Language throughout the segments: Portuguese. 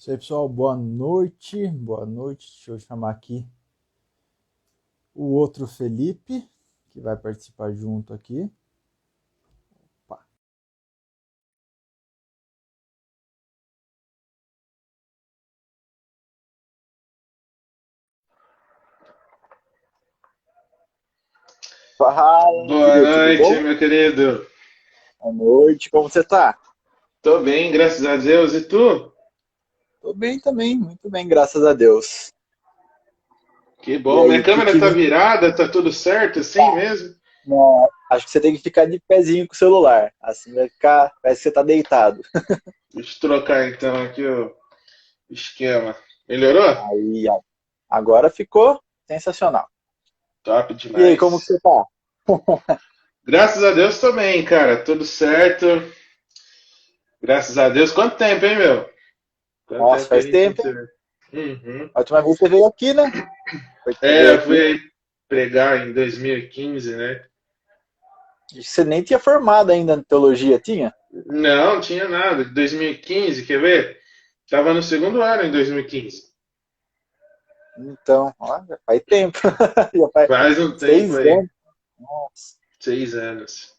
Isso aí, pessoal. Boa noite. Boa noite. Deixa eu chamar aqui o outro Felipe, que vai participar junto aqui. Opa. Fala, meu Boa querido, tudo noite, bom? meu querido. Boa noite, como você tá? Tô bem, graças a Deus. E tu? Tô bem também, muito bem, graças a Deus. Que E bom. aí, Minha o que câmera que tá me... virada, tá tudo certo assim mesmo? Não, acho que você tem que ficar de pezinho com o celular, assim vai ficar, parece que você tá deitado. Deixa eu trocar então aqui o esquema. Melhorou? Aí, agora ficou sensacional. Top E aí, como que demais. você tá? Graças a Deus tô bem, cara. Tudo certo. Graças a Deus. Quanto tempo, hein, meu? Quanto Nossa, tempo que a faz gente não tempo, se hein? vê? Uhum. A última vez você veio aqui, né? Foi que você É, veio eu fui aqui. aí pregar em 2015, né? Você nem tinha formado ainda em teologia, tinha? Não, tinha nada. 2015, quer ver? Tava no segundo ano em 2015. Então, olha, faz tempo. Já faz Faz um tempo 6 anos. aí. Nossa. 6 anos.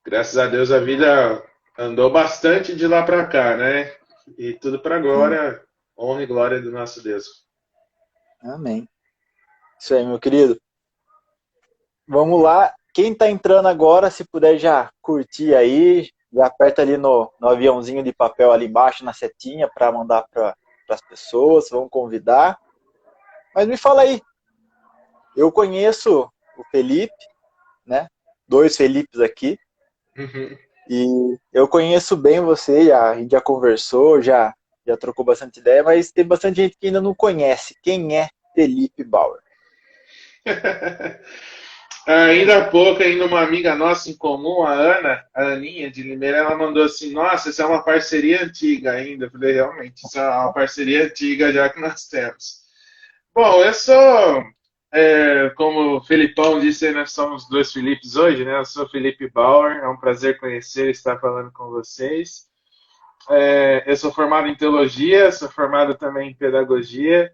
Graças a Deus a vida andou bastante de lá para cá, né? E tudo para Sim. glória, honra e glória do nosso Deus. Amém. Isso aí, meu querido. Vamos lá. Quem tá entrando agora, se puder já curtir aí, já aperta ali no aviãozinho de papel ali embaixo, na setinha, para mandar para as pessoas, vamos convidar. Mas me fala aí, eu conheço o Felipe, né? Dois Felipes aqui. Uhum. E eu conheço bem você, a gente já conversou, já trocou bastante ideia, mas tem bastante gente que ainda não conhece. Quem é Felipe Bauer? Ainda há pouco, ainda uma amiga nossa em comum, a Ana, a Aninha de Limeira, ela mandou assim: Nossa, isso é uma parceria antiga ainda. Eu falei: Realmente, isso é uma parceria antiga já que nós temos. Bom, eu sou, como o Felipão disse, nós somos dois Filipes hoje, né? Eu sou Felipe Bauer, é um prazer conhecer e estar falando com vocês. Eu sou formado em teologia, sou formado também em pedagogia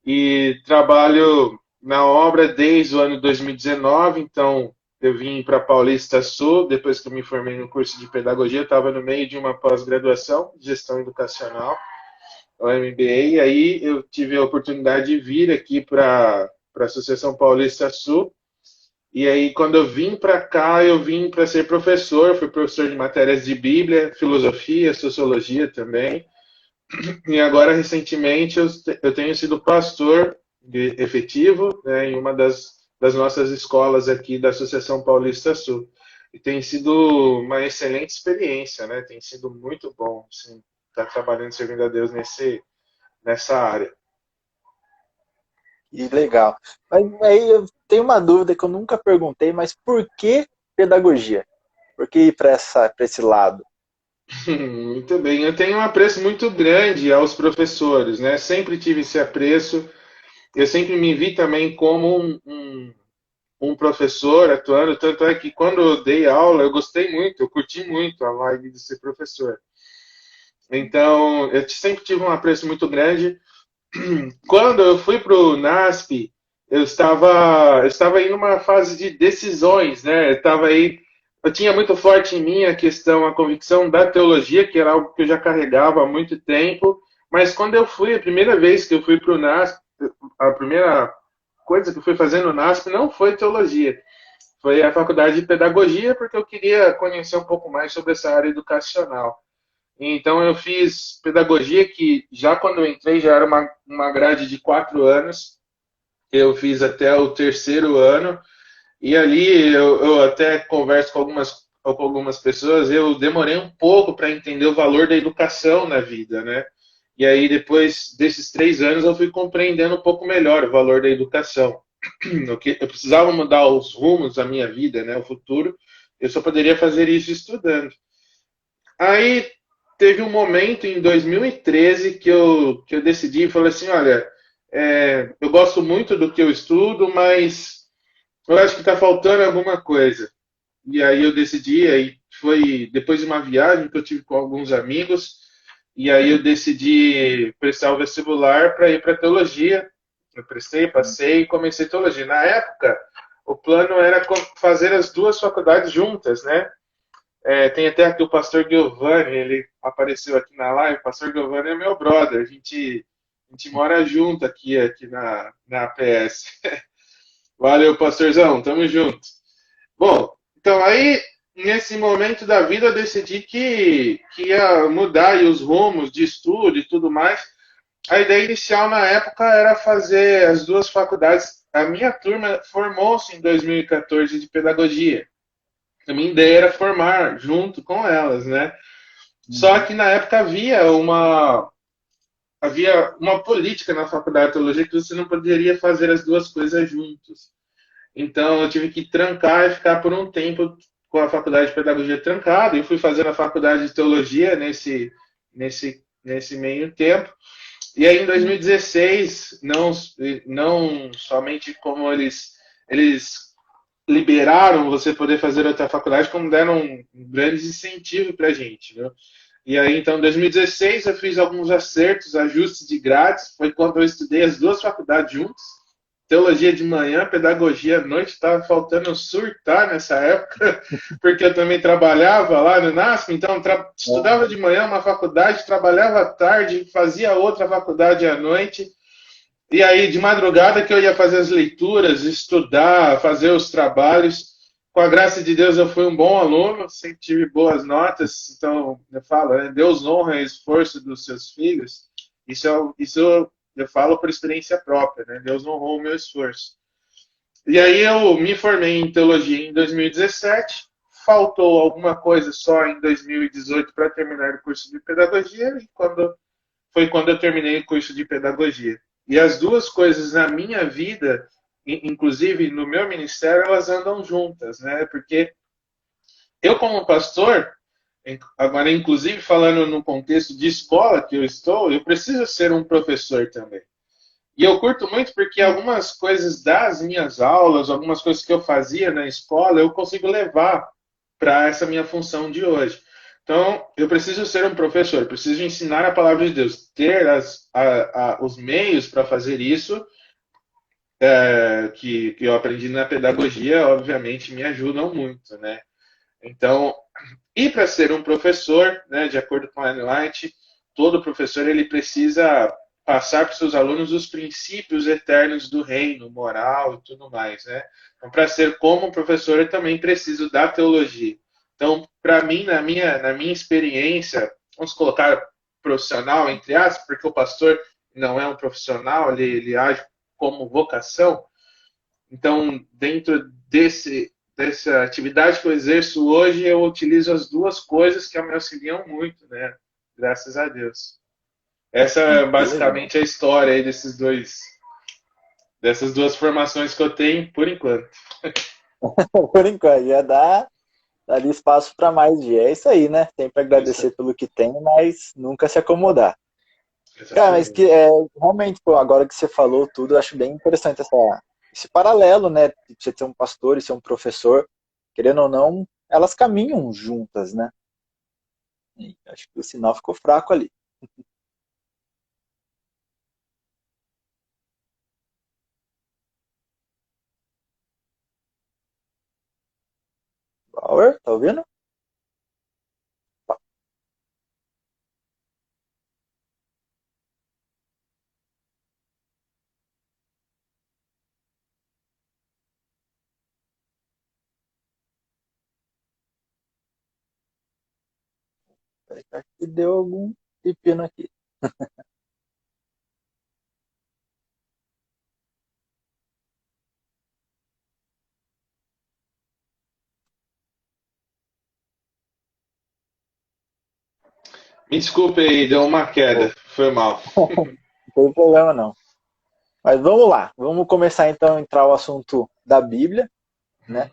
e trabalho na obra desde o ano 2019. Então, eu vim para Paulista Sul, depois que eu me formei no curso de pedagogia, eu estava no meio de uma pós-graduação, gestão educacional, o MBA, e aí eu tive a oportunidade de vir aqui para a Associação Paulista Sul. E aí, quando eu vim para cá, eu vim para ser professor, fui professor de matérias de Bíblia, filosofia, sociologia também. E agora, recentemente, eu tenho sido pastor efetivo, né, em uma das nossas escolas aqui da Associação Paulista Sul. E tem sido uma excelente experiência, né? Tem sido muito bom, assim, estar trabalhando, servindo a Deus nessa área. E legal. Mas aí eu tenho uma dúvida que eu nunca perguntei, mas por que pedagogia? Por que ir para esse lado? Muito bem. Eu tenho um apreço muito grande aos professores, né? Sempre tive esse apreço. Eu sempre me vi também como um professor atuando, tanto é que quando eu dei aula, eu gostei muito, eu curti muito a vibe de ser professor. Então, eu sempre tive um apreço muito grande. Quando eu fui para o NASP, eu estava aí numa fase de decisões, né? Eu tinha muito forte em mim a questão, a convicção da teologia, que era algo que eu já carregava há muito tempo. Mas quando eu fui, a primeira vez que eu fui para o NASP, a primeira coisa que eu fui fazer no NASP não foi teologia, foi a faculdade de pedagogia, porque eu queria conhecer um pouco mais sobre essa área educacional. Então eu fiz pedagogia, que já quando eu entrei já era uma grade de 4 anos. Eu fiz até o terceiro ano. E ali eu até converso com algumas pessoas. Eu demorei um pouco para entender o valor da educação na vida, né? E aí depois desses 3 anos eu fui compreendendo um pouco melhor o valor da educação. Eu precisava mudar os rumos da minha vida, né? O futuro. Eu só poderia fazer isso estudando. Aí teve um momento em 2013 que eu decidi e falei assim: olha, eu gosto muito do que eu estudo, mas eu acho que está faltando alguma coisa. E aí eu decidi, aí foi depois de uma viagem que eu tive com alguns amigos, E aí eu decidi prestar o vestibular para ir para teologia. Eu prestei, passei e comecei teologia. Na época, o plano era fazer as duas faculdades juntas, né? Tem até aqui o pastor Giovanni, ele apareceu aqui na live. O pastor Giovanni é meu brother. A gente mora junto aqui na APS. Valeu, pastorzão. Tamo junto. Bom, então aí, nesse momento da vida, eu decidi que ia mudar aí os rumos de estudo e tudo mais. A ideia inicial na época era fazer as duas faculdades. A minha turma formou-se em 2014 de pedagogia. A minha ideia era formar junto com elas, né? Só que na época havia uma política na faculdade de teologia que você não poderia fazer as duas coisas juntos. Então eu tive que trancar e ficar por um tempo com a faculdade de pedagogia trancada. E fui fazer a faculdade de teologia nesse meio tempo. E aí em 2016, não somente como eles liberaram você poder fazer outra faculdade, como deram um grande incentivo para a gente, né? E aí, então, em 2016, eu fiz alguns acertos, ajustes de grades. Foi quando eu estudei as duas faculdades juntas. Teologia de manhã, pedagogia à noite. Estava faltando surtar nessa época, porque eu também trabalhava lá no NASP. Então, estudava de manhã uma faculdade, trabalhava à tarde, fazia outra faculdade à noite. E aí, de madrugada, que eu ia fazer as leituras, estudar, fazer os trabalhos. Com a graça de Deus, eu fui um bom aluno, sempre tive boas notas. Então, eu falo, né? Deus honra o esforço dos seus filhos. Isso eu falo por experiência própria, né? Deus honrou o meu esforço. E aí, eu me formei em teologia em 2017. Faltou alguma coisa só em 2018 para terminar o curso de pedagogia. E foi quando eu terminei o curso de pedagogia. E as duas coisas na minha vida, inclusive no meu ministério, elas andam juntas, né? Porque eu, como pastor, agora, inclusive falando no contexto de escola que eu estou, eu preciso ser um professor também. E eu curto muito porque algumas coisas das minhas aulas, algumas coisas que eu fazia na escola, eu consigo levar para essa minha função de hoje. Então, eu preciso ser um professor, preciso ensinar a palavra de Deus, ter os meios para fazer isso, que eu aprendi na pedagogia, obviamente, me ajudam muito, né? Então, e para ser um professor, né, de acordo com a Ellen White, todo professor ele precisa passar para os seus alunos os princípios eternos do reino, moral e tudo mais, né? Então, para ser como professor, eu também preciso da teologia. Então, para mim, na minha experiência, vamos colocar profissional, entre aspas, porque o pastor não é um profissional, ele age como vocação. Então, dentro dessa atividade que eu exerço hoje, eu utilizo as duas coisas que me auxiliam muito, né? Graças a Deus. Essa é Que legal. basicamente a história aí dessas duas formações que eu tenho, por enquanto. Por enquanto, já dá ali espaço para mais dia. É isso aí, né? Tem para Isso, agradecer pelo que tem, mas nunca se acomodar. Cara, mas que exatamente. realmente, pô, agora que você falou tudo, eu acho bem interessante esse paralelo, né? De você ser um pastor e ser um professor, querendo ou não, elas caminham juntas, né? E acho que o sinal ficou fraco ali. Bauer, tá ouvindo? Acho que deu algum pepino aqui. Me desculpe aí, deu uma queda. Pô, Foi mal. não tem problema não. Mas vamos lá, vamos começar então a entrar o assunto da Bíblia, né?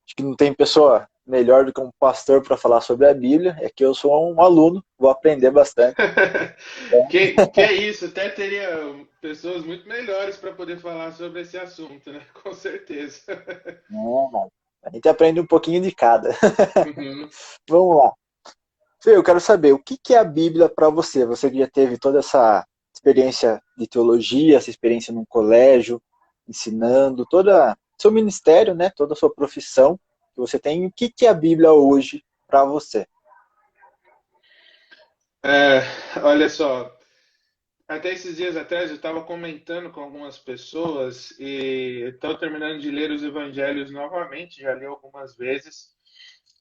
Acho que não tem pessoa melhor do que um pastor para falar sobre a Bíblia. É que eu sou um aluno, vou aprender bastante. Que é isso, até teria pessoas muito melhores para poder falar sobre esse assunto, né? Com certeza. Não, a gente aprende um pouquinho de cada. Uhum. Vamos lá. Fê, eu quero saber, o que que é a Bíblia para você? Você que já teve toda essa experiência de teologia, essa experiência num colégio, ensinando, toda seu ministério, né, toda a sua profissão que você tem, o que que é a Bíblia hoje para você? É, olha só, até esses dias atrás eu estava comentando com algumas pessoas e estou terminando de ler os evangelhos novamente, já li algumas vezes,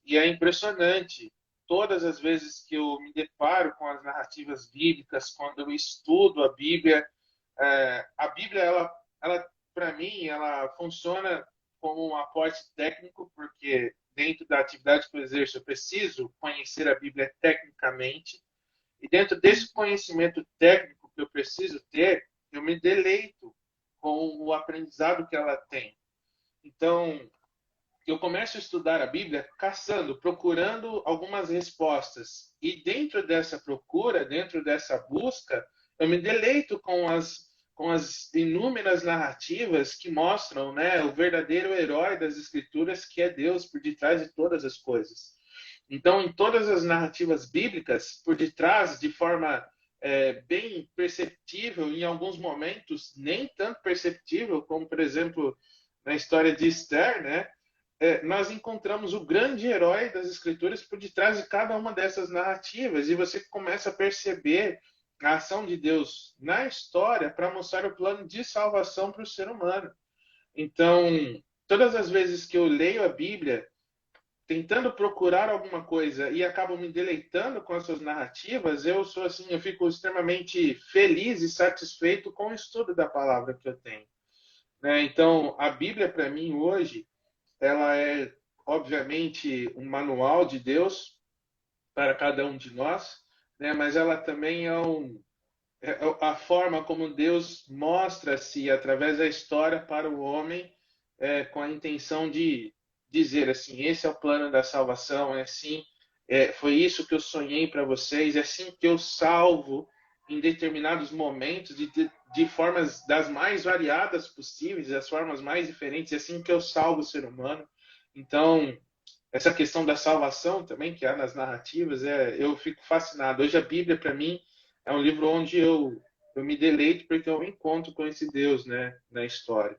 e é impressionante. Todas as vezes que eu me deparo com as narrativas bíblicas, quando eu estudo a Bíblia, ela para mim, ela funciona como um aporte técnico, porque dentro da atividade que eu exerço, eu preciso conhecer a Bíblia tecnicamente, e dentro desse conhecimento técnico que eu preciso ter, eu me deleito com o aprendizado que ela tem. Então, eu começo a estudar a Bíblia caçando, procurando algumas respostas. E dentro dessa procura, dentro dessa busca, eu me deleito com as inúmeras narrativas que mostram, né, o verdadeiro herói das Escrituras, que é Deus por detrás de todas as coisas. Então, em todas as narrativas bíblicas, por detrás, de forma bem perceptível, em alguns momentos nem tanto perceptível, como, por exemplo, na história de Esther, né? Nós encontramos o grande herói das Escrituras por detrás de cada uma dessas narrativas, e você começa a perceber a ação de Deus na história para mostrar o plano de salvação para o ser humano. Então, todas as vezes que eu leio a Bíblia, tentando procurar alguma coisa e acabo me deleitando com essas narrativas, eu sou assim, eu fico extremamente feliz e satisfeito com o estudo da palavra que eu tenho, né? Então, a Bíblia para mim hoje, ela é obviamente um manual de Deus para cada um de nós, né? Mas ela também é a forma como Deus mostra-se através da história para o homem, com a intenção de dizer assim: esse é o plano da salvação, é assim, foi isso que eu sonhei para vocês, é assim que eu salvo em determinados momentos, de formas das mais variadas possíveis, das formas mais diferentes, é assim que eu salvo o ser humano. Então, essa questão da salvação também, que há nas narrativas, eu fico fascinado. Hoje a Bíblia, para mim, é um livro onde eu me deleito porque eu encontro com esse Deus, né, na história.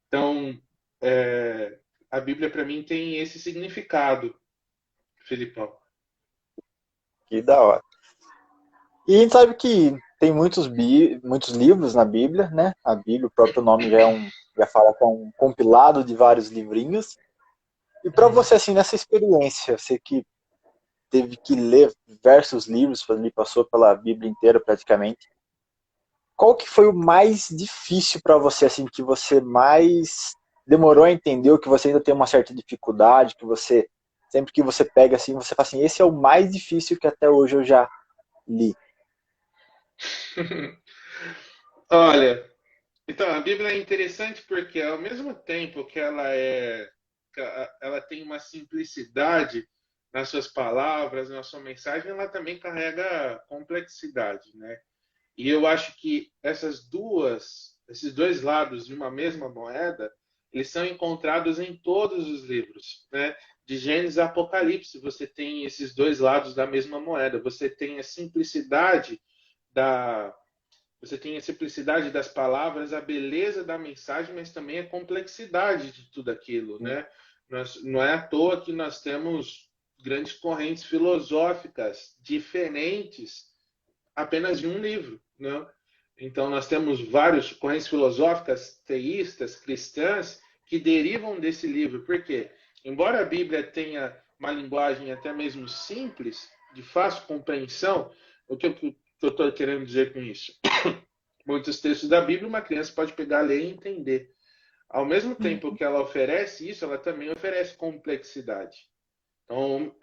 Então, é, a Bíblia para mim tem esse significado, Filipão. Que da hora. E a gente sabe que tem muitos livros na Bíblia, né? A Bíblia, o próprio nome já fala que é um compilado de vários livrinhos. E para Uhum. você, assim, nessa experiência, você que teve que ler diversos livros, ele passou pela Bíblia inteira praticamente, qual que foi o mais difícil para você, assim, que você mais demorou a entender, ou que você ainda tem uma certa dificuldade, que você, sempre que você pega assim, você fala assim, esse é o mais difícil que até hoje eu já li. Olha, então a Bíblia é interessante porque ao mesmo tempo que ela tem uma simplicidade nas suas palavras, na sua mensagem, ela também carrega complexidade, né? E eu acho que esses dois lados de uma mesma moeda, eles são encontrados em todos os livros, né? De Gênesis a Apocalipse, você tem esses dois lados da mesma moeda. Da, Você tem a simplicidade das palavras, a beleza da mensagem, mas também a complexidade de tudo aquilo, né? Não é à toa que nós temos grandes correntes filosóficas diferentes apenas de um livro, né? Então nós temos várias correntes filosóficas teístas, cristãs, que derivam desse livro. Por quê? Embora a Bíblia tenha uma linguagem até mesmo simples, de fácil compreensão, o que eu estou querendo dizer com isso? Muitos textos da Bíblia uma criança pode pegar, ler e entender. Ao mesmo tempo que ela oferece isso, ela também oferece complexidade. Então,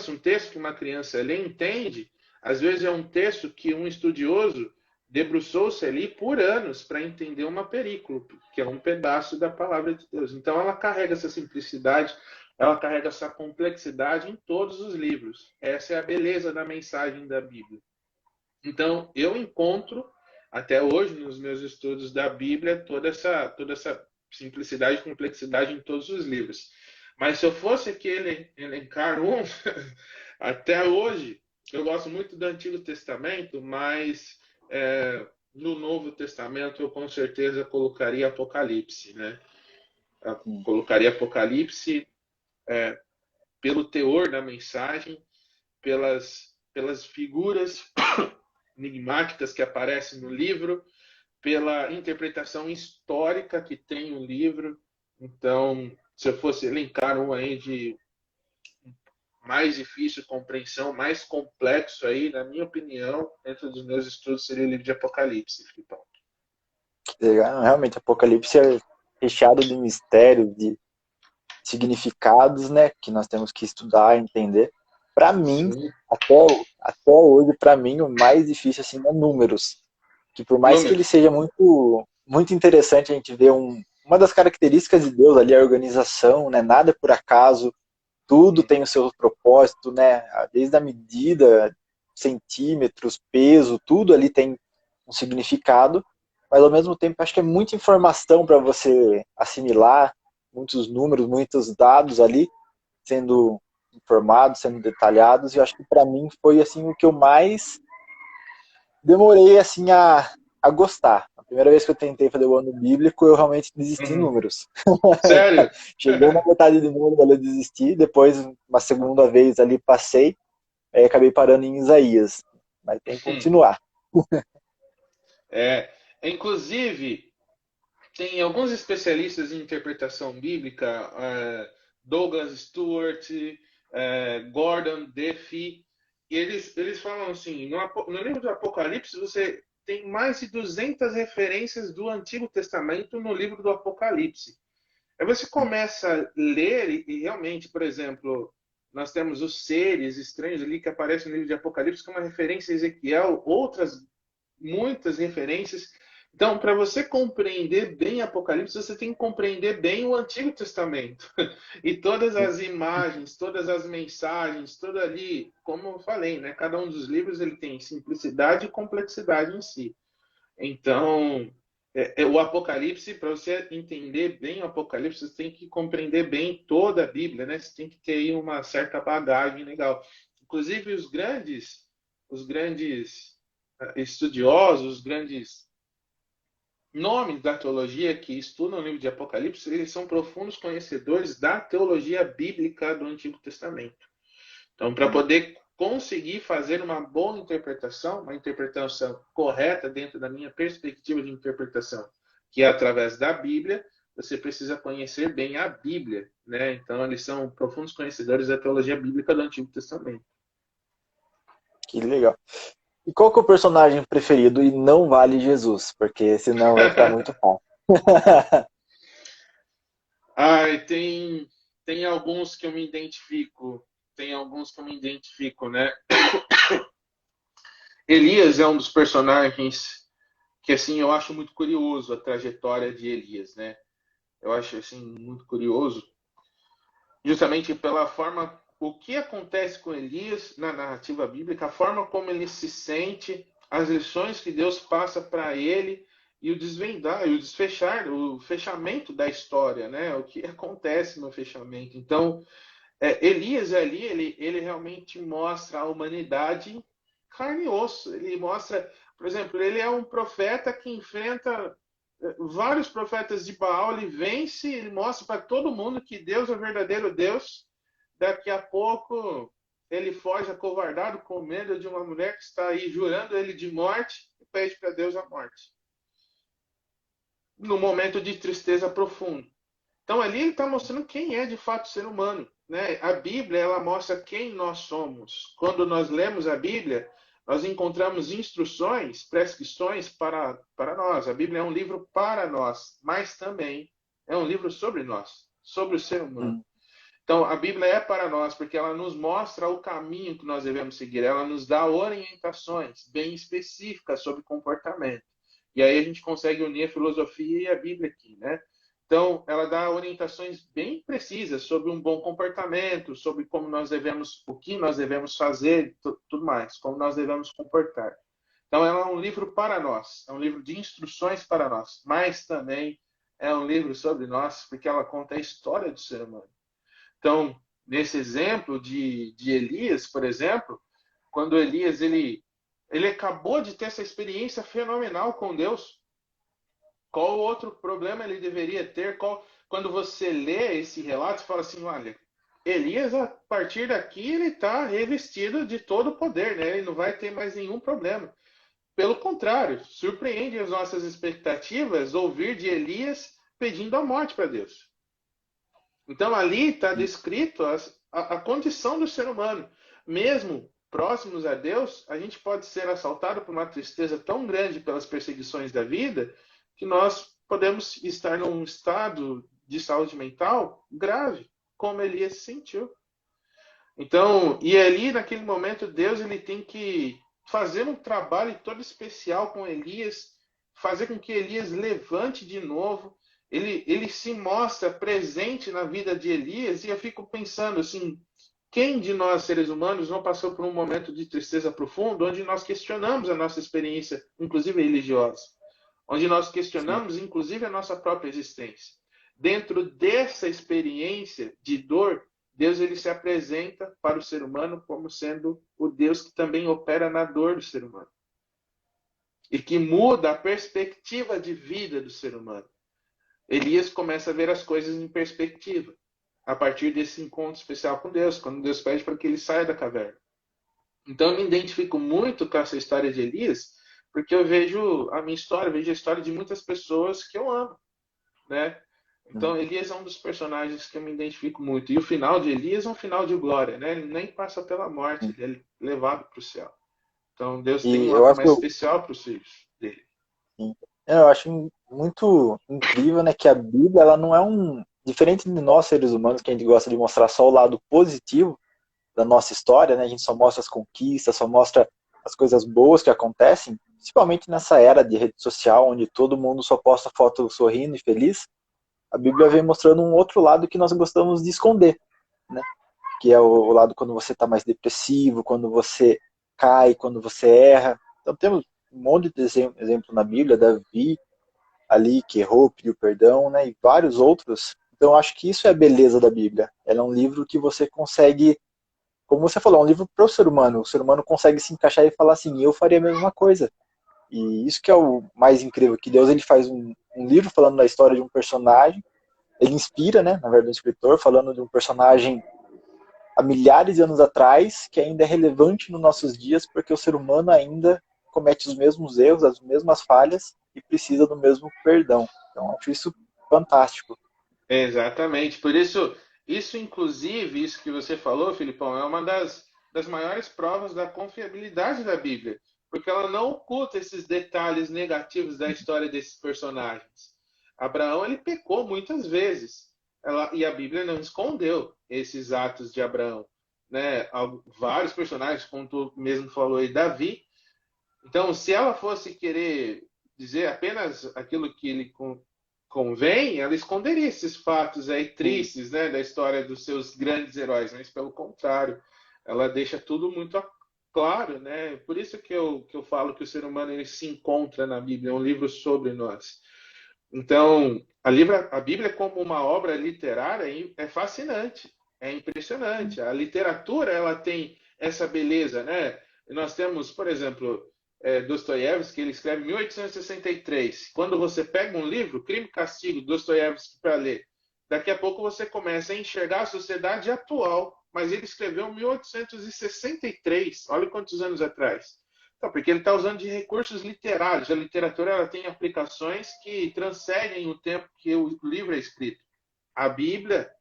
um texto que uma criança lê entende, às vezes é um texto que um estudioso debruçou-se ali por anos para entender uma perícope, que é um pedaço da palavra de Deus. Então, ela carrega essa simplicidade, ela carrega essa complexidade em todos os livros. Essa é a beleza da mensagem da Bíblia. Então, eu encontro, até hoje, nos meus estudos da Bíblia, toda essa simplicidade e complexidade em todos os livros. Mas se eu fosse aqui elencar um, Até hoje, eu gosto muito do Antigo Testamento, mas no Novo Testamento eu com certeza colocaria Apocalipse, né? Eu Sim, colocaria Apocalipse pelo teor da mensagem, pelas figuras enigmáticas que aparecem no livro, pela interpretação histórica que tem o livro. Então, se eu fosse elencar um aí de mais difícil de compreensão, mais complexo aí, na minha opinião, dentro dos meus estudos, seria o livro de Apocalipse, Filipão. legal. Realmente, Apocalipse é recheado de mistérios, de significados, né, que nós temos que estudar, entender. Para mim, Sim. até hoje, para mim, o mais difícil assim é números, que por mais que ele Números. seja muito interessante a gente ver uma das características de Deus ali, a organização, né, nada é por acaso, tudo tem o seu propósito, né, desde a medida, centímetros, peso, tudo ali tem um significado, mas ao mesmo tempo acho que é muita informação para você assimilar, muitos números, muitos dados ali sendo informados, sendo detalhados, e eu acho que para mim foi assim o que eu mais demorei assim a gostar. A primeira vez que eu tentei fazer o ano bíblico, eu realmente desisti em Uhum. números. Sério? Chegou na metade de números, eu desisti, depois uma segunda vez ali passei, aí acabei parando em Isaías, mas tem que continuar. É, inclusive, tem alguns especialistas em interpretação bíblica, Douglas Stewart, Gordon Duffy, e eles falam assim, no livro do Apocalipse você tem mais de 200 referências do Antigo Testamento no livro do Apocalipse. Aí você começa a ler e realmente, por exemplo, nós temos os seres estranhos ali que aparecem no livro de Apocalipse, que é uma referência a Ezequiel, outras muitas referências. Então, para você compreender bem Apocalipse, você tem que compreender bem o Antigo Testamento. E todas as imagens, todas as mensagens, tudo ali, como eu falei, né? Cada um dos livros ele tem simplicidade e complexidade em si. Então, o Apocalipse, para você entender bem o Apocalipse, você tem que compreender bem toda a Bíblia, né? Você tem que ter aí uma certa bagagem legal. Inclusive, os grandes estudiosos, os grandes nomes da teologia que estudam o livro de Apocalipse, eles são profundos conhecedores da teologia bíblica do Antigo Testamento. Então, para poder conseguir fazer uma boa interpretação, uma interpretação correta dentro da minha perspectiva de interpretação, que é através da Bíblia, você precisa conhecer bem a Bíblia, né? Então, eles são profundos conhecedores da teologia bíblica do Antigo Testamento. Que legal. E qual que é o personagem preferido e não vale Jesus? Porque senão vai ficar muito fácil. Ai, tem alguns que eu me identifico, tem alguns que eu me identifico, né? Elias é um dos personagens que assim eu acho muito curioso a trajetória de Elias, né? Eu acho assim muito curioso, justamente pela forma o que acontece com Elias na narrativa bíblica, a forma como ele se sente, as lições que Deus passa para ele e o desvendar, e o desfechar, o fechamento da história, né? O que acontece no fechamento. Então, Elias ali, ele realmente mostra a humanidade carne e osso. Ele mostra, por exemplo, ele é um profeta que enfrenta vários profetas de Baal, ele vence, ele mostra para todo mundo que Deus é o verdadeiro Deus. Daqui a pouco ele foge acovardado com medo de uma mulher que está aí jurando ele de morte e pede para Deus a morte. No momento de tristeza profunda. Então ali ele está mostrando quem é de fato o ser humano, né? A Bíblia ela mostra quem nós somos. Quando nós lemos a Bíblia, nós encontramos instruções, prescrições para nós. A Bíblia é um livro para nós, mas também é um livro sobre nós, sobre o ser humano. Então, a Bíblia é para nós porque ela nos mostra o caminho que nós devemos seguir, ela nos dá orientações bem específicas sobre comportamento. E aí a gente consegue unir a filosofia e a Bíblia aqui, né? Então, ela dá orientações bem precisas sobre um bom comportamento, sobre como nós devemos, o que nós devemos fazer, tudo mais, como nós devemos comportar. Então, ela é um livro para nós, é um livro de instruções para nós, mas também é um livro sobre nós, porque ela conta a história do ser humano. Então, nesse exemplo de Elias, por exemplo, quando Elias ele acabou de ter essa experiência fenomenal com Deus. Qual outro problema ele deveria ter? Quando você lê esse relato, você fala assim, olha, Elias, a partir daqui, ele está revestido de todo o poder, né? Ele não vai ter mais nenhum problema. Pelo contrário, surpreende as nossas expectativas ouvir de Elias pedindo a morte para Deus. Então ali está descrito a condição do ser humano. Mesmo próximos a Deus, a gente pode ser assaltado por uma tristeza tão grande pelas perseguições da vida que nós podemos estar num estado de saúde mental grave, como Elias se sentiu. Então, e ali naquele momento Deus ele tem que fazer um trabalho todo especial com Elias, fazer com que Elias levante de novo. Ele se mostra presente na vida de Elias e eu fico pensando assim, quem de nós seres humanos não passou por um momento de tristeza profunda onde nós questionamos a nossa experiência, inclusive religiosa, onde nós Sim. questionamos inclusive a nossa própria existência. Dentro dessa experiência de dor, Deus ele se apresenta para o ser humano como sendo o Deus que também opera na dor do ser humano. E que muda a perspectiva de vida do ser humano. Elias começa a ver as coisas em perspectiva, a partir desse encontro especial com Deus, quando Deus pede para que ele saia da caverna. Então eu me identifico muito com essa história de Elias, porque eu vejo a minha história, vejo a história de muitas pessoas que eu amo, né? Então, Elias é um dos personagens que eu me identifico muito. E o final de Elias é um final de glória, né? Ele nem passa pela morte, ele é levado para o céu. Então, Deus tem E um eu acho amor especial para os filhos dele. sim, eu acho muito incrível, né, que a Bíblia, ela não é diferente de nós seres humanos, que a gente gosta de mostrar só o lado positivo da nossa história, né? A gente só mostra as conquistas, só mostra as coisas boas que acontecem, principalmente nessa era de rede social, onde todo mundo só posta foto sorrindo e feliz. A Bíblia vem mostrando um outro lado que nós gostamos de esconder, né? Que é o lado quando você está mais depressivo, quando você cai, quando você erra. Então temos um monte de exemplo na Bíblia, Davi ali que errou, pediu perdão, né? E vários outros. Então acho que isso é a beleza da Bíblia. Ela é um livro que você consegue, como você falou, é um livro para o ser humano. O ser humano consegue se encaixar e falar assim, eu faria a mesma coisa. E isso que é o mais incrível, que Deus ele faz um livro falando da história de um personagem, ele inspira, né, na verdade, o escritor, falando de um personagem há milhares de anos atrás, que ainda é relevante nos nossos dias, porque o ser humano ainda comete os mesmos erros, as mesmas falhas, e precisa do mesmo perdão. Então, acho isso fantástico. Exatamente. Por isso, isso inclusive, isso que você falou, Filipão, é uma das maiores provas da confiabilidade da Bíblia. Porque ela não oculta esses detalhes negativos da história desses personagens. Abraão, ele pecou muitas vezes. E a Bíblia não escondeu esses atos de Abraão. Né? Vários personagens, como tu mesmo falou aí, Davi. Então, se ela fosse querer dizer apenas aquilo que ele convém, ela esconderia esses fatos aí Sim. tristes, né, da história dos seus grandes heróis, mas pelo contrário, ela deixa tudo muito claro, né? Por isso que eu falo que o ser humano ele se encontra na Bíblia, é um livro sobre nós. Então, a Bíblia como uma obra literária é fascinante, é impressionante. A literatura ela tem essa beleza, né? Nós temos, por exemplo, Dostoiévski, ele escreve em 1863. Quando você pega um livro, Crime e Castigo, Dostoiévski, para ler, daqui a pouco você começa a enxergar a sociedade atual, mas ele escreveu em 1863, olha quantos anos atrás. Então, porque ele está usando de recursos literários. A literatura ela tem aplicações que transcendem o tempo que o livro é escrito. A Bíblia,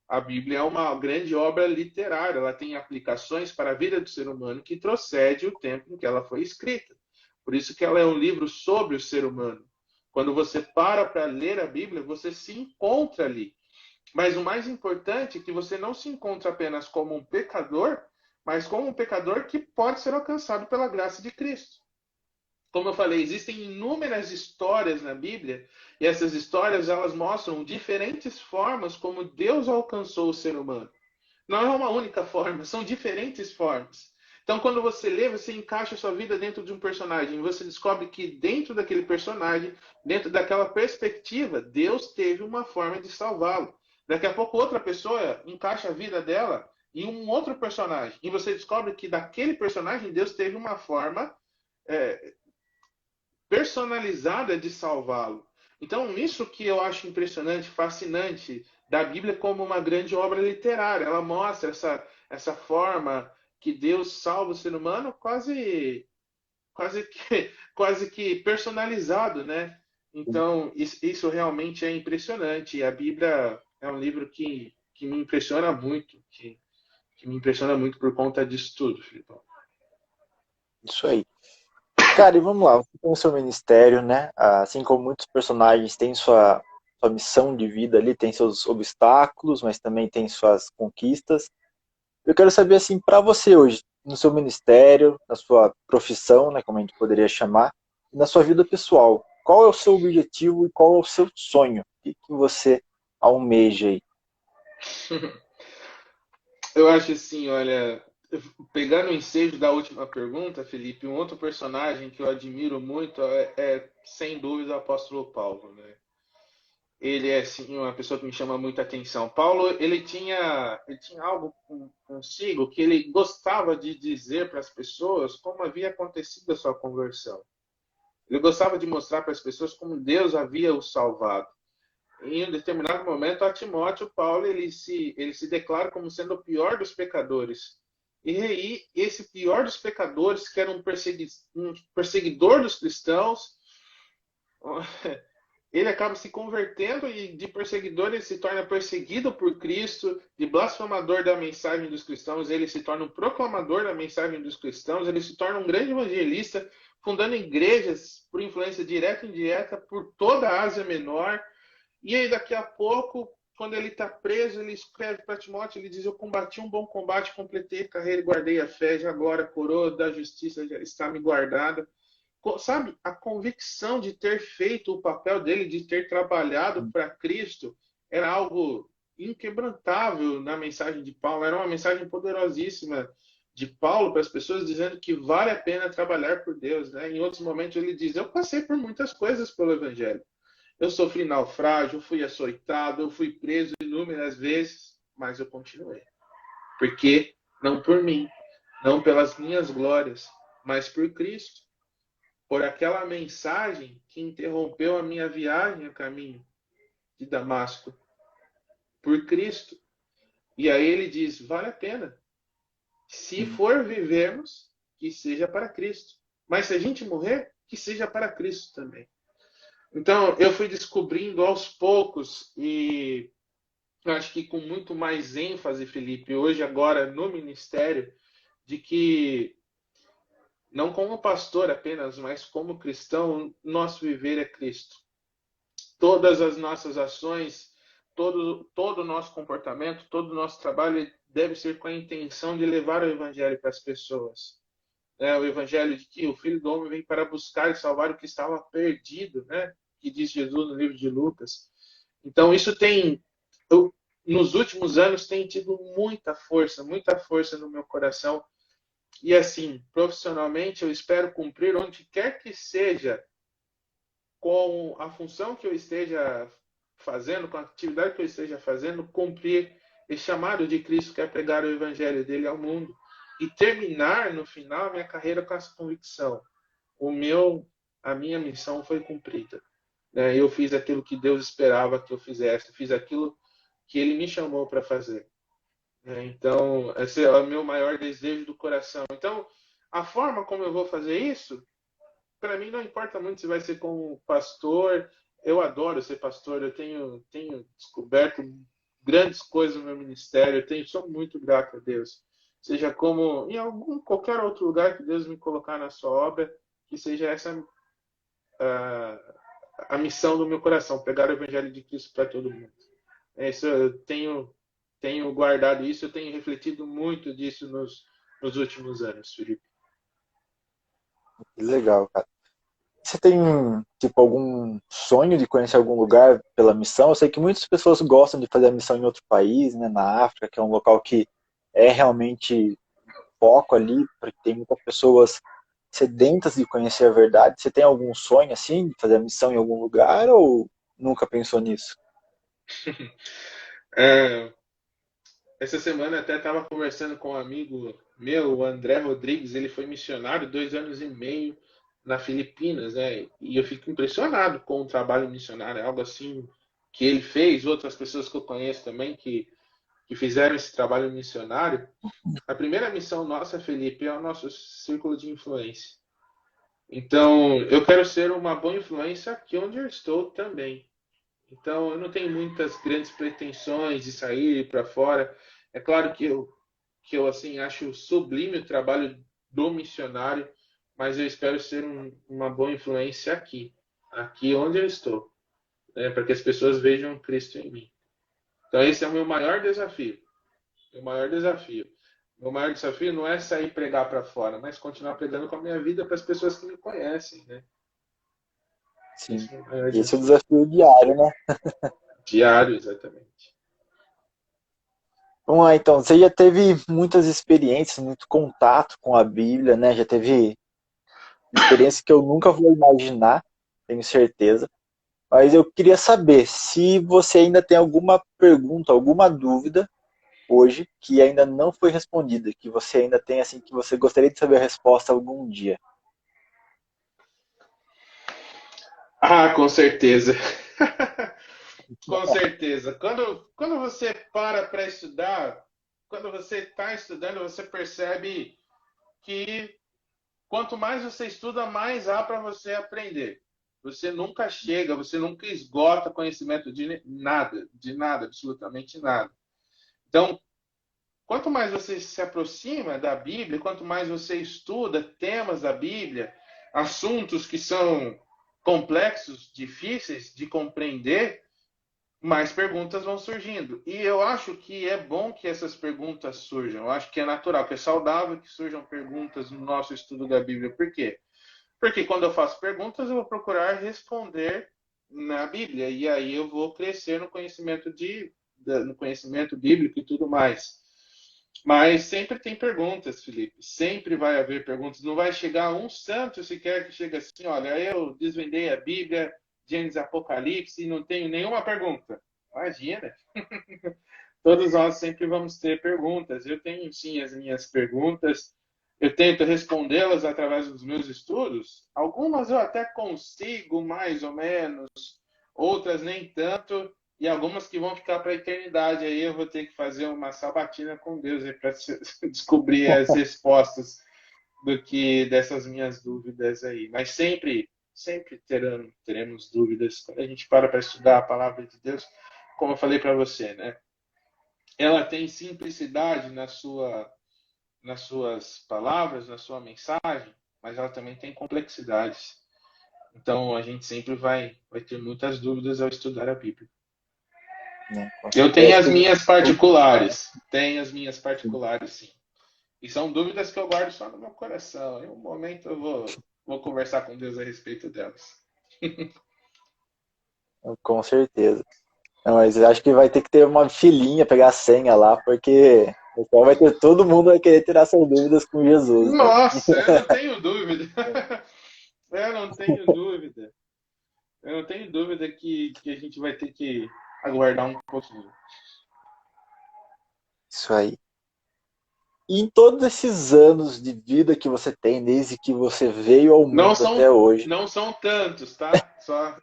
a Bíblia é uma grande obra literária. Ela tem aplicações para a vida do ser humano que transcende o tempo em que ela foi escrita. Por isso que ela é um livro sobre o ser humano. Quando você para ler a Bíblia, você se encontra ali. Mas o mais importante é que você não se encontra apenas como um pecador, mas como um pecador que pode ser alcançado pela graça de Cristo. Como eu falei, existem inúmeras histórias na Bíblia, e essas histórias elas mostram diferentes formas como Deus alcançou o ser humano. Não é uma única forma, são diferentes formas. Então, quando você lê, você encaixa a sua vida dentro de um personagem. Você descobre que dentro daquele personagem, dentro daquela perspectiva, Deus teve uma forma de salvá-lo. Daqui a pouco outra pessoa encaixa a vida dela em um outro personagem. E você descobre que daquele personagem Deus teve uma forma é, personalizada de salvá-lo. Então, isso que eu acho impressionante, fascinante da Bíblia como uma grande obra literária. Ela mostra essa forma que Deus salva o ser humano quase que personalizado, né? Então, isso realmente é impressionante. E a Bíblia é um livro que me impressiona muito, que me impressiona muito por conta disso tudo, Filipão. Isso aí. Cara, e vamos lá, você tem o seu ministério, né? Assim como muitos personagens têm sua missão de vida ali, tem seus obstáculos, mas também tem suas conquistas. Eu quero saber, assim, para você hoje, no seu ministério, na sua profissão, né, como a gente poderia chamar, e na sua vida pessoal, qual é o seu objetivo e qual é o seu sonho? O que você almeja aí? Eu acho assim, olha, pegando o ensejo da última pergunta, Felipe, um outro personagem que eu admiro muito sem dúvida, o apóstolo Paulo, né? Ele é assim, uma pessoa que me chama muita atenção. Paulo, ele tinha algo consigo que ele gostava de dizer para as pessoas como havia acontecido a sua conversão. Ele gostava de mostrar para as pessoas como Deus havia o salvado. Em um determinado momento, a Timóteo, Paulo, ele se declara como sendo o pior dos pecadores. E aí, esse pior dos pecadores, que era um perseguidor dos cristãos, ele acaba se convertendo e de perseguidor ele se torna perseguido por Cristo, de blasfemador da mensagem dos cristãos, ele se torna um proclamador da mensagem dos cristãos, ele se torna um grande evangelista, fundando igrejas por influência direta e indireta por toda a Ásia Menor. E aí, daqui a pouco, quando ele está preso, ele escreve para Timóteo, ele diz, eu combati um bom combate, completei a carreira e guardei a fé, já agora a coroa da justiça já está me guardada. Sabe, a convicção de ter feito o papel dele, de ter trabalhado para Cristo, era algo inquebrantável na mensagem de Paulo. Era uma mensagem poderosíssima de Paulo para as pessoas, dizendo que vale a pena trabalhar por Deus. Né? Em outros momentos ele diz, eu passei por muitas coisas pelo Evangelho. Eu sofri naufrágio, fui açoitado, eu fui preso inúmeras vezes, mas eu continuei. Porque não por mim, não pelas minhas glórias, mas por Cristo. Por aquela mensagem que interrompeu a minha viagem a caminho de Damasco. Por Cristo. E aí ele diz, vale a pena. Se for vivermos, que seja para Cristo. Mas se a gente morrer, que seja para Cristo também. Então, eu fui descobrindo aos poucos, e eu acho que com muito mais ênfase, Felipe, hoje, agora, no ministério, de que, não como pastor apenas, mas como cristão, nosso viver é Cristo. Todas as nossas ações, todo o nosso comportamento, todo o nosso trabalho deve ser com a intenção de levar o Evangelho para as pessoas. O Evangelho de que o Filho do Homem vem para buscar e salvar o que estava perdido, né? Que diz Jesus no livro de Lucas. Então, isso nos últimos anos, tem tido muita força no meu coração. E assim, profissionalmente, eu espero cumprir onde quer que seja, com a função que eu esteja fazendo, com a atividade que eu esteja fazendo, cumprir esse chamado de Cristo, que é pregar o Evangelho dele ao mundo. E terminar, no final, a minha carreira com essa convicção. A minha missão foi cumprida. Eu fiz aquilo que Deus esperava que eu fizesse, fiz aquilo que Ele me chamou para fazer. Então, esse é o meu maior desejo do coração. Então, a forma como eu vou fazer isso, para mim não importa muito se vai ser como pastor. Eu adoro ser pastor, eu tenho descoberto grandes coisas no meu ministério, sou muito grato a Deus. Seja como em qualquer outro lugar que Deus me colocar na sua obra, que seja essa a missão do meu coração, pregar o Evangelho de Cristo para todo mundo. Isso eu tenho guardado isso, eu tenho refletido muito disso nos últimos anos, Felipe. Que legal, cara. Você tem, tipo, algum sonho de conhecer algum lugar pela missão? Eu sei que muitas pessoas gostam de fazer a missão em outro país, né, na África, que é um local que é realmente foco ali, porque tem muitas pessoas sedentas de conhecer a verdade. Você tem algum sonho, assim, de fazer a missão em algum lugar ou nunca pensou nisso? É, essa semana até estava conversando com um amigo meu, o André Rodrigues. Ele foi missionário 2 anos e meio na Filipinas, né? E eu fico impressionado com o trabalho missionário, é algo assim que ele fez, outras pessoas que eu conheço também que fizeram esse trabalho missionário. A primeira missão nossa, Felipe, é o nosso círculo de influência. Então, eu quero ser uma boa influência aqui onde eu estou também. Então, eu não tenho muitas grandes pretensões de sair para fora. É claro que eu assim acho sublime o trabalho do missionário, mas eu espero ser uma boa influência aqui onde eu estou, né, para que as pessoas vejam Cristo em mim. Então, esse é o meu maior desafio. Meu maior desafio. Meu maior desafio não é sair pregar para fora, mas continuar pregando com a minha vida para as pessoas que me conhecem, né? Sim. Esse é o maior Esse é o desafio. desafio diário, né? Diário, exatamente. Vamos lá, então. Você já teve muitas experiências, muito contato com a Bíblia, né? Já teve experiências que eu nunca vou imaginar, tenho certeza. Mas eu queria saber se você ainda tem alguma pergunta, alguma dúvida hoje que ainda não foi respondida, que você ainda tem assim, que você gostaria de saber a resposta algum dia. Ah, com certeza. Com certeza. Quando você para estudar, quando você está estudando, você percebe que quanto mais você estuda, mais há para você aprender. Você nunca chega, você nunca esgota conhecimento de nada, absolutamente nada. Então, quanto mais você se aproxima da Bíblia, quanto mais você estuda temas da Bíblia, assuntos que são complexos, difíceis de compreender, mais perguntas vão surgindo. E eu acho que é bom que essas perguntas surjam. Eu acho que é natural, que é saudável que surjam perguntas no nosso estudo da Bíblia. Por quê? Porque quando eu faço perguntas, eu vou procurar responder na Bíblia. E aí eu vou crescer no conhecimento bíblico e tudo mais. Mas sempre tem perguntas, Felipe. Sempre vai haver perguntas. Não vai chegar um santo sequer que chega assim, olha, eu desvendei a Bíblia, Gênesis, Apocalipse, e não tenho nenhuma pergunta. Imagina. Todos nós sempre vamos ter perguntas. Eu tenho sim as minhas perguntas. Eu tento respondê-las através dos meus estudos. Algumas eu até consigo, mais ou menos, outras nem tanto, e algumas que vão ficar para a eternidade. Aí eu vou ter que fazer uma sabatina com Deus para descobrir as respostas do que dessas minhas dúvidas aí. Mas sempre teremos dúvidas quando a gente para estudar a palavra de Deus, como eu falei para você, né? Ela tem simplicidade nas suas palavras, na sua mensagem, mas ela também tem complexidades. Então a gente sempre vai ter muitas dúvidas ao estudar a Bíblia. Né? Com Eu certeza. tenho as minhas particulares, sim. E são dúvidas que eu guardo só no meu coração. Em um momento eu vou conversar com Deus a respeito delas. Com certeza. Não, mas acho que vai ter que ter uma filinha, pegar a senha lá, porque então vai ter todo mundo vai querer tirar suas dúvidas com Jesus, né? Nossa, eu não tenho dúvida. Eu não tenho dúvida. Eu não tenho dúvida que a gente vai ter que aguardar um pouquinho. Isso aí. E em todos esses anos de vida que você tem, desde que você veio ao Não mundo até são, hoje, não são tantos, tá? Só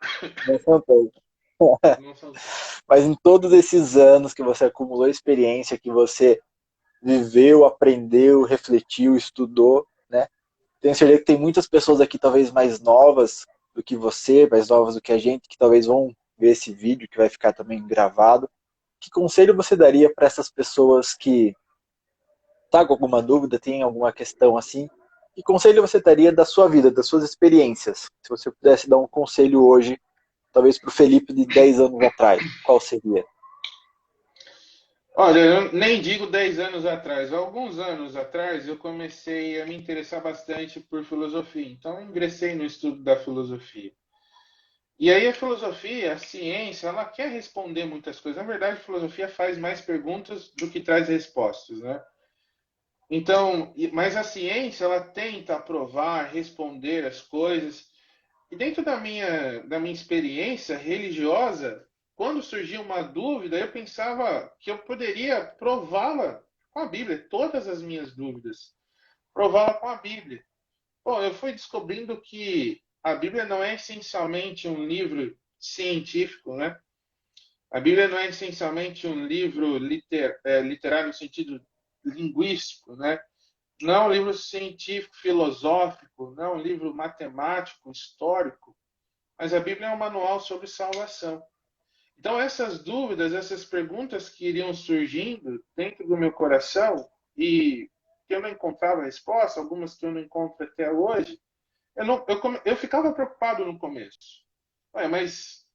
não são todos, não são tantos. mas em todos esses anos que você acumulou experiência, que você viveu, aprendeu, refletiu, estudou, né? Tenho certeza que tem muitas pessoas aqui, talvez mais novas do que você, mais novas do que a gente, que talvez vão ver esse vídeo, que vai ficar também gravado. Que conselho você daria para essas pessoas que tá com alguma dúvida, tem alguma questão assim? Que conselho você daria da sua vida, das suas experiências? Se você pudesse dar um conselho hoje, talvez para o Felipe de 10 anos atrás, qual seria? Olha, eu nem digo 10 anos atrás. Alguns anos atrás eu comecei a me interessar bastante por filosofia. Então eu ingressei no estudo da filosofia. E aí a filosofia, a ciência, ela quer responder muitas coisas. Na verdade, a filosofia faz mais perguntas do que traz respostas, né? Então, mas a ciência, ela tenta provar, responder as coisas. E dentro da minha experiência religiosa, quando surgia uma dúvida, eu pensava que eu poderia prová-la com a Bíblia, todas as minhas dúvidas, prová-la com a Bíblia. Bom, eu fui descobrindo que a Bíblia não é essencialmente um livro científico, né? A Bíblia não é essencialmente um livro literário no sentido linguístico, né? Não é um livro científico, filosófico, não é um livro matemático, histórico, mas a Bíblia é um manual sobre salvação. Então, essas dúvidas, essas perguntas que iriam surgindo dentro do meu coração e que eu não encontrava resposta, algumas que eu não encontro até hoje, eu ficava preocupado no começo. Ué, mas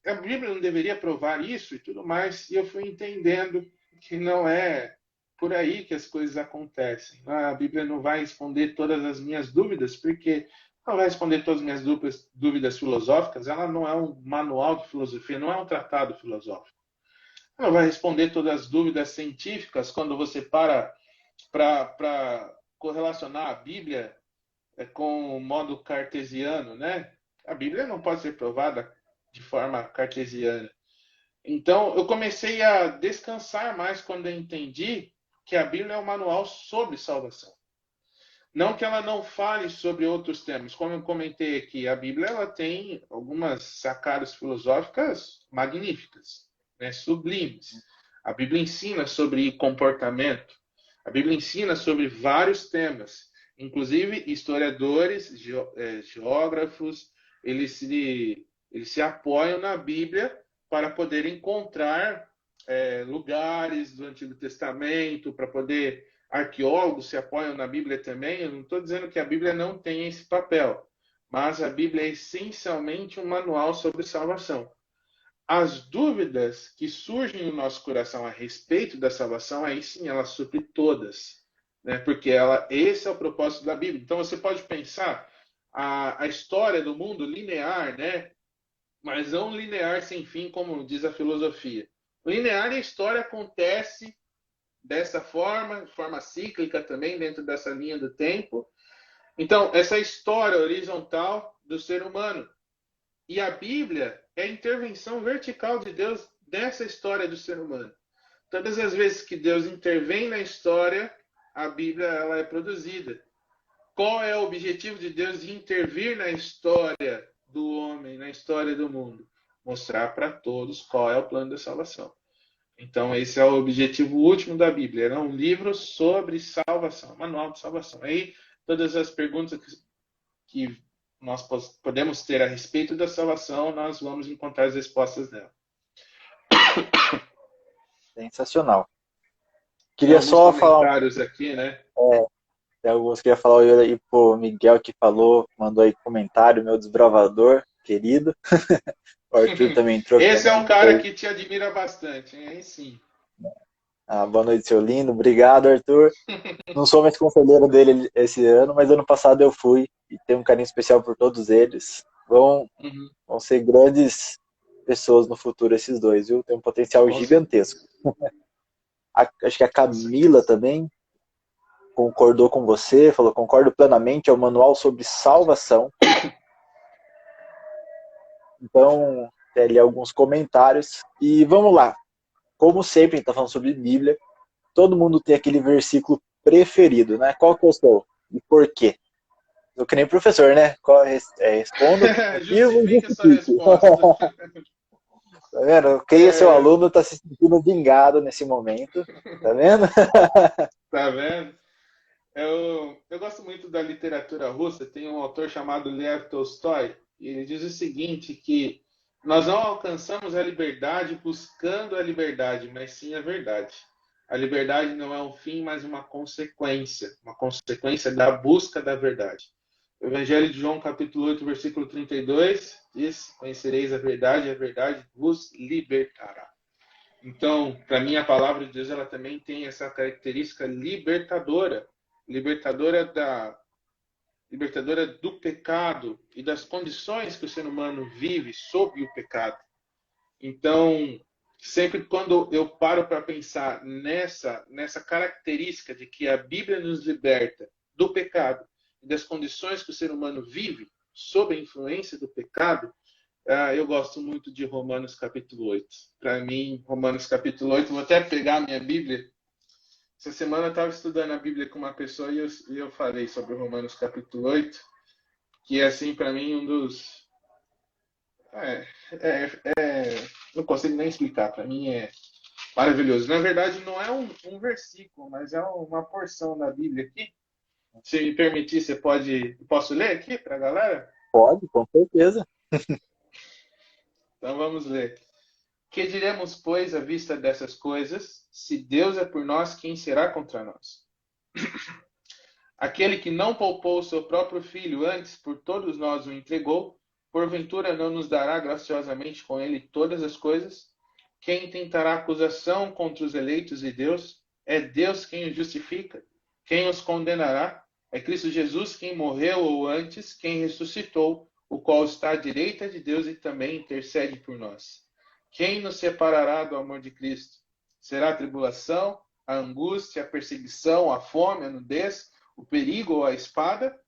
a Bíblia não deveria provar isso e tudo mais, e eu fui entendendo que não é por aí que as coisas acontecem. A Bíblia não vai responder todas as minhas dúvidas, porque não vai responder todas as minhas dúvidas filosóficas, ela não é um manual de filosofia, não é um tratado filosófico. Ela vai responder todas as dúvidas científicas quando você para correlacionar a Bíblia com o modo cartesiano, né? A Bíblia não pode ser provada de forma cartesiana. Então, eu comecei a descansar mais quando eu entendi que a Bíblia é um manual sobre salvação. Não que ela não fale sobre outros temas. Como eu comentei aqui, a Bíblia ela tem algumas sacadas filosóficas magníficas, né? Sublimes. A Bíblia ensina sobre comportamento. A Bíblia ensina sobre vários temas. Inclusive, historiadores, geógrafos, eles se apoiam na Bíblia para poder encontrar lugares do Antigo Testamento, para poder arqueólogos se apoiam na Bíblia também. Eu não estou dizendo que a Bíblia não tem esse papel, mas a Bíblia é essencialmente um manual sobre salvação. As dúvidas que surgem no nosso coração a respeito da salvação, aí sim ela supre todas, né? Porque esse é o propósito da Bíblia. Então você pode pensar a história do mundo linear, né? Mas não linear sem fim, como diz a filosofia. Linear e a história acontece dessa forma, de forma cíclica também, dentro dessa linha do tempo. Então, essa história horizontal do ser humano. E a Bíblia é a intervenção vertical de Deus nessa história do ser humano. Todas as vezes que Deus intervém na história, a Bíblia ela é produzida. Qual é o objetivo de Deus de intervir na história do homem, na história do mundo? Mostrar para todos qual é o plano da salvação. Então, esse é o objetivo último da Bíblia. É um livro sobre salvação, manual de salvação. Aí, todas as perguntas que nós podemos ter a respeito da salvação, nós vamos encontrar as respostas dela. Sensacional. Tem Queria alguns só falar, comentários aqui, né? tem alguns queria falar aí pro Miguel que falou, mandou aí comentário, meu desbravador querido. O Arthur também entrou aqui. Esse é um cara que te admira bastante, hein? Aí sim. Ah, boa noite, seu lindo. Obrigado, Arthur. Não sou mais conselheiro dele esse ano, mas ano passado eu fui e tenho um carinho especial por todos eles. Vão ser grandes pessoas no futuro esses dois, viu? Tem um potencial Com gigantesco. Acho que a Camila também concordou com você, falou, concordo plenamente, é o manual sobre salvação. Então, tem ali alguns comentários. E vamos lá. Como sempre, a gente está falando sobre Bíblia, todo mundo tem aquele versículo preferido, né? Qual que é o seu? E por quê? Eu que nem professor, né? Responda o motivo e Justifique a sua justifique. resposta. Tá vendo? Quem é seu aluno está se sentindo vingado nesse momento. Tá vendo? Tá vendo? Eu gosto muito da literatura russa. Tem um autor chamado Lev Tolstói, e ele diz o seguinte, que nós não alcançamos a liberdade buscando a liberdade, mas sim a verdade. A liberdade não é um fim, mas uma consequência da busca da verdade. O Evangelho de João, capítulo 8, versículo 32, diz, conhecereis a verdade, e a verdade vos libertará. Então, para mim, a palavra de Deus ela também tem essa característica libertadora, libertadora do pecado e das condições que o ser humano vive sob o pecado. Então, sempre quando eu paro para pensar nessa característica de que a Bíblia nos liberta do pecado e das condições que o ser humano vive sob a influência do pecado, Eu gosto muito de Romanos capítulo 8. Para mim, Romanos capítulo 8, vou até pegar a minha Bíblia. Essa semana eu estava estudando a Bíblia com uma pessoa e eu falei sobre Romanos capítulo 8, que é, assim, para mim, um dos... É, não consigo nem explicar, para mim é maravilhoso. Na verdade, não é um versículo, mas é uma porção da Bíblia aqui. Se me permitir, posso ler aqui para a galera? Pode, com certeza. Então vamos ler. Que diremos, pois, à vista dessas coisas? Se Deus é por nós, quem será contra nós? Aquele que não poupou o seu próprio filho, antes por todos nós o entregou, porventura não nos dará graciosamente com ele todas as coisas? Quem tentará acusação contra os eleitos de Deus? É Deus quem os justifica. Quem os condenará? É Cristo Jesus quem morreu, ou antes, quem ressuscitou, o qual está à direita de Deus e também intercede por nós. Quem nos separará do amor de Cristo? Será a tribulação, a angústia, a perseguição, a fome, a nudez, o perigo ou a espada?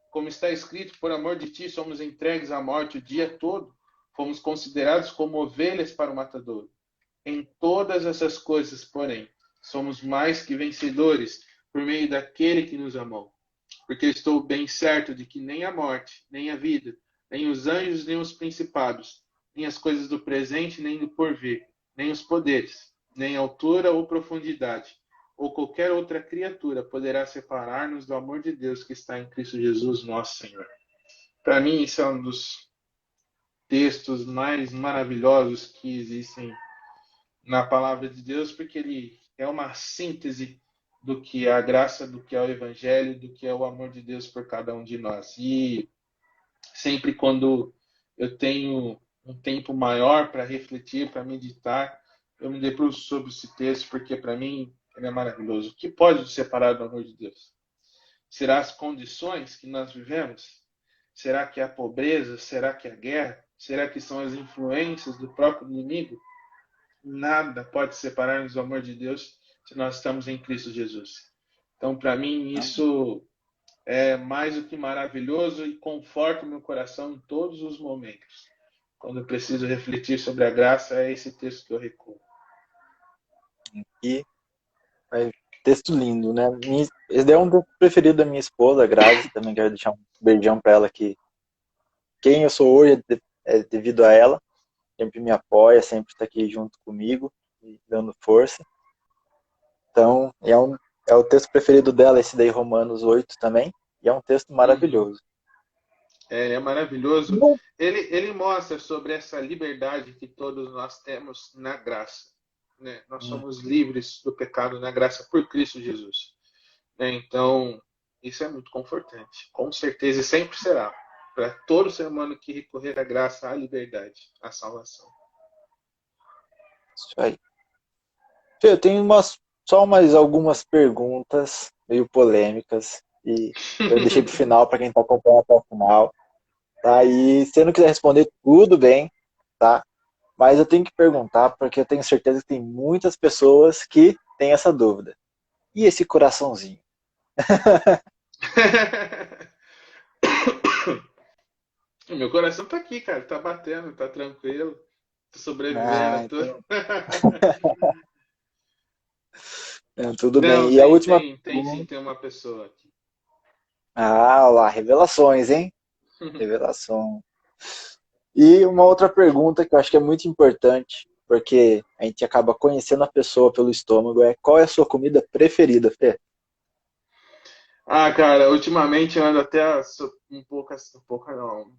Como está escrito, por amor de ti somos entregues à morte o dia todo, fomos considerados como ovelhas para o matadouro. Em todas essas coisas, porém, somos mais que vencedores por meio daquele que nos amou. Porque estou bem certo de que nem a morte, nem a vida, nem os anjos, nem os principados, nem as coisas do presente, nem do porvir, nem os poderes, nem altura ou profundidade, ou qualquer outra criatura poderá separar-nos do amor de Deus que está em Cristo Jesus, nosso Senhor. Para mim, isso é um dos textos mais maravilhosos que existem na palavra de Deus, porque ele é uma síntese do que é a graça, do que é o evangelho, do que é o amor de Deus por cada um de nós. E sempre quando eu tenho um tempo maior para refletir, para meditar, eu me debruço sobre esse texto, porque para mim ele é maravilhoso. O que pode nos separar do amor de Deus? Será as condições que nós vivemos? Será que é a pobreza? Será que é a guerra? Será que são as influências do próprio inimigo? Nada pode separar-nos do amor de Deus se nós estamos em Cristo Jesus. Então, para mim, isso é mais do que maravilhoso e conforta o meu coração em todos os momentos. Quando eu preciso refletir sobre a graça, é esse texto que eu recorro. E texto lindo, né? Esse daí é um texto preferido da minha esposa, a Grazi. Também quero deixar um beijão para ela, que quem eu sou hoje é devido a ela. Sempre me apoia, sempre está aqui junto comigo, dando força. Então, é o texto preferido dela, esse daí, Romanos 8 também. E é um texto maravilhoso. É maravilhoso. Bom, Ele mostra sobre essa liberdade que todos nós temos na graça. Né? Nós somos livres do pecado na graça por Cristo Jesus. Né? Então, isso é muito confortante. Com certeza, e sempre será. Para todo ser humano que recorrer à graça, à liberdade, à salvação. isso aí. Fê, eu tenho só mais algumas perguntas meio polêmicas. E eu deixei para o final, para quem está acompanhando até o final. Tá? E se você não quiser responder, tudo bem, tá? Mas eu tenho que perguntar, porque eu tenho certeza que tem muitas pessoas que têm essa dúvida. E esse coraçãozinho? Meu coração tá aqui, cara. Tá batendo, tá tranquilo. Tô Ah, sobrevivendo. então, tudo bem. Não, E a última tem sim, pergunta. tem uma pessoa aqui. Ah, olha lá, revelações, hein? Revelação. E uma outra pergunta que eu acho que é muito importante, porque a gente acaba conhecendo a pessoa pelo estômago, é qual é a sua comida preferida, Fê? Cara, ultimamente eu ando até um pouco não,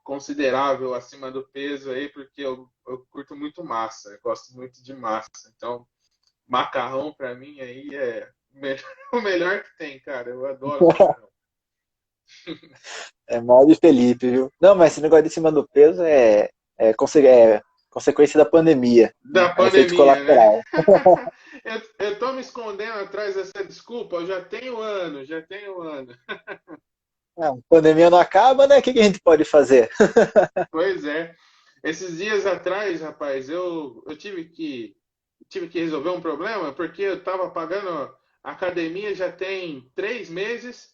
considerável acima do peso aí, porque eu curto muito massa, eu gosto muito de massa. Então, macarrão pra mim aí é o melhor que tem, cara. Eu adoro macarrão. É mal de Felipe, viu? Não, mas esse negócio de cima do peso é consequência da pandemia, né? Da É um efeito pandemia, né? colateral. Eu tô me escondendo atrás dessa desculpa, eu já tenho ano, já tenho ano. Ah, a pandemia não acaba, né? O que a gente pode fazer? Pois é. Esses dias atrás, rapaz, eu tive que resolver um problema, porque eu estava pagando a academia já tem 3 meses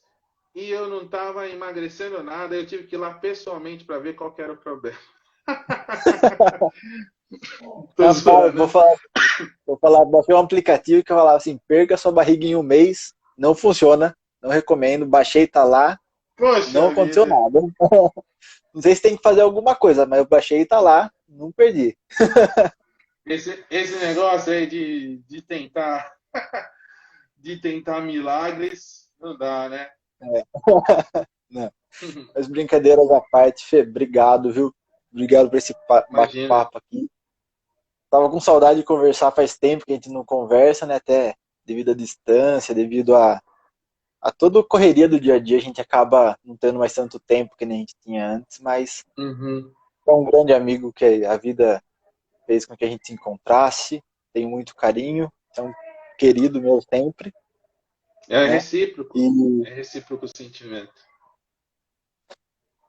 e eu não estava emagrecendo nada. Eu tive que ir lá pessoalmente para ver qual que era o problema. Tô Rapaz, zoando. vou falar, baixei um aplicativo que eu falava assim, perca sua barriga em um mês, não funciona, não recomendo, baixei, tá lá, não Poxa aconteceu vida. nada. Não sei se tem que fazer alguma coisa, mas eu baixei, tá lá, não perdi. Esse negócio aí de tentar milagres, não dá, né? É, não. Mas brincadeiras à parte, Fê, obrigado, viu? Obrigado por esse Imagina. bate-papo aqui. Tava com saudade de conversar faz tempo que a gente não conversa, né? Até devido à distância, devido a toda a correria do dia a dia, a gente acaba não tendo mais tanto tempo que nem a gente tinha antes, mas Uhum. é um grande amigo que a vida fez com que a gente se encontrasse. Tenho muito carinho, é um querido meu sempre, É né? recíproco. E É recíproco o sentimento.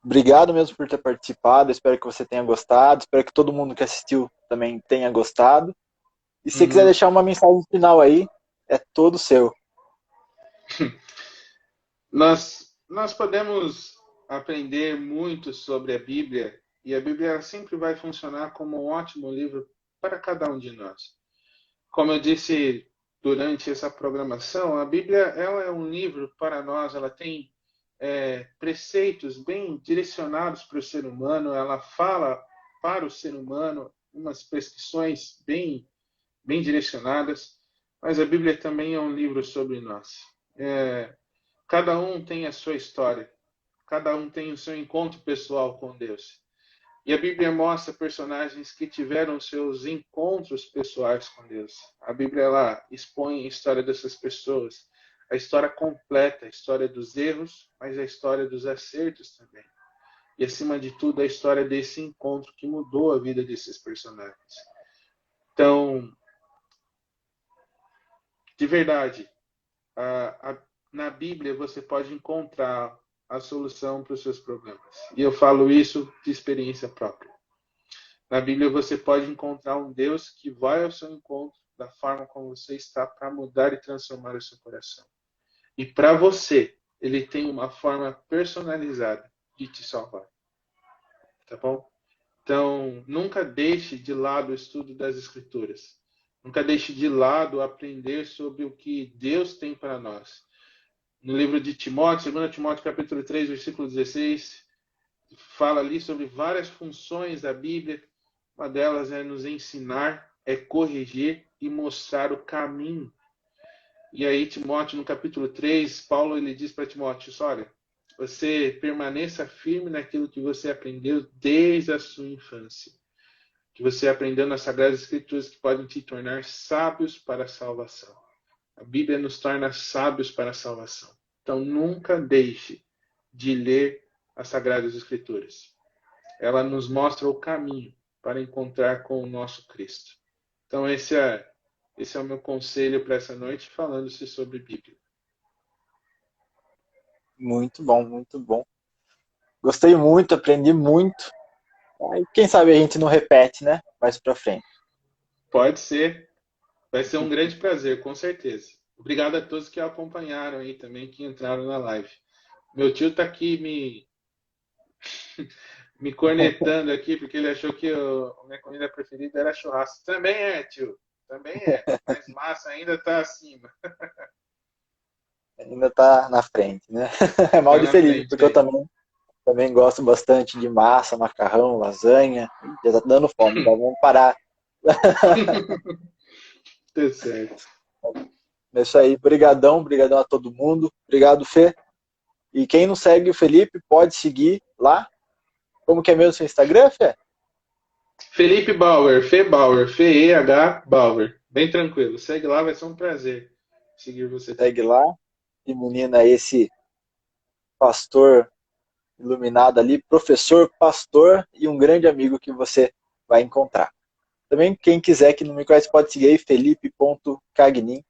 obrigado mesmo por ter participado, espero que você tenha gostado, espero que todo mundo que assistiu também tenha gostado. E se você quiser Uhum. deixar uma mensagem final aí, é todo seu. Nós podemos aprender muito sobre a Bíblia e a Bíblia ela sempre vai funcionar como um ótimo livro para cada um de nós. Como eu disse durante essa programação, a Bíblia ela é um livro para nós, ela tem preceitos bem direcionados para o ser humano, ela fala para o ser humano umas prescrições bem direcionadas, mas a Bíblia também é um livro sobre nós. Cada um tem a sua história, cada um tem o seu encontro pessoal com Deus. E a Bíblia mostra personagens que tiveram seus encontros pessoais com Deus. A Bíblia ela expõe a história dessas pessoas, a história completa, a história dos erros, mas a história dos acertos também. E acima de tudo, a história desse encontro que mudou a vida desses personagens. Então, de verdade, na Bíblia você pode encontrar a solução para os seus problemas. E eu falo isso de experiência própria. Na Bíblia você pode encontrar um Deus que vai ao seu encontro da forma como você está para mudar e transformar o seu coração. E para você, ele tem uma forma personalizada de te salvar. Tá bom? Então, nunca deixe de lado o estudo das Escrituras. Nunca deixe de lado aprender sobre o que Deus tem para nós. No livro de Timóteo, 2 Timóteo capítulo 3, versículo 16, fala ali sobre várias funções da Bíblia. Uma delas é nos ensinar, é corrigir e mostrar o caminho. E aí, Timóteo, no capítulo 3, Paulo ele diz para Timóteo: olha, você permaneça firme naquilo que você aprendeu desde a sua infância. Que você aprendeu nas Sagradas Escrituras que podem te tornar sábios para a salvação. A Bíblia nos torna sábios para a salvação. Então, nunca deixe de ler as Sagradas Escrituras. Ela nos mostra o caminho para encontrar com o nosso Cristo. Então, esse é o meu conselho para essa noite, falando-se sobre Bíblia. Muito bom, muito bom. Gostei muito, aprendi muito. Aí, quem sabe a gente não repete, né? Mais pra frente. Pode ser, vai ser um grande prazer, com certeza. Obrigado a todos que acompanharam aí também, que entraram na live. Meu tio está aqui me cornetando aqui, porque ele achou que a minha comida preferida era churrasco. Também é, tio. Também é. Mas massa ainda está acima. Ainda tá na frente, né? É mal Tá de na feliz, frente porque eu aí. também gosto bastante de massa, macarrão, lasanha. Já tá dando fome, então vamos parar. Tudo certo. É isso aí. Brigadão, brigadão a todo mundo. Obrigado, Fê. E quem não segue o Felipe, pode seguir lá. Como que é mesmo o seu Instagram, Fê? Felipe Bauer, Fê Bauer, F-E-H Bauer. Bem tranquilo. Segue lá, vai ser um prazer seguir você Segue também. lá. E menina, esse pastor iluminado ali, professor, pastor e um grande amigo que você vai encontrar. Também, quem quiser que não me conhece, pode seguir aí, felipe.cagnin.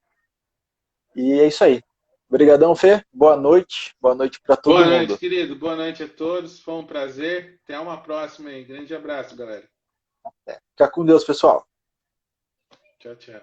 E é isso aí. Obrigadão, Fê. Boa noite. Boa noite para todo Boa noite, mundo. querido. Boa noite a todos. Foi um prazer. Até uma próxima aí. Grande abraço, galera. Fica com Deus, pessoal. Tchau, tchau.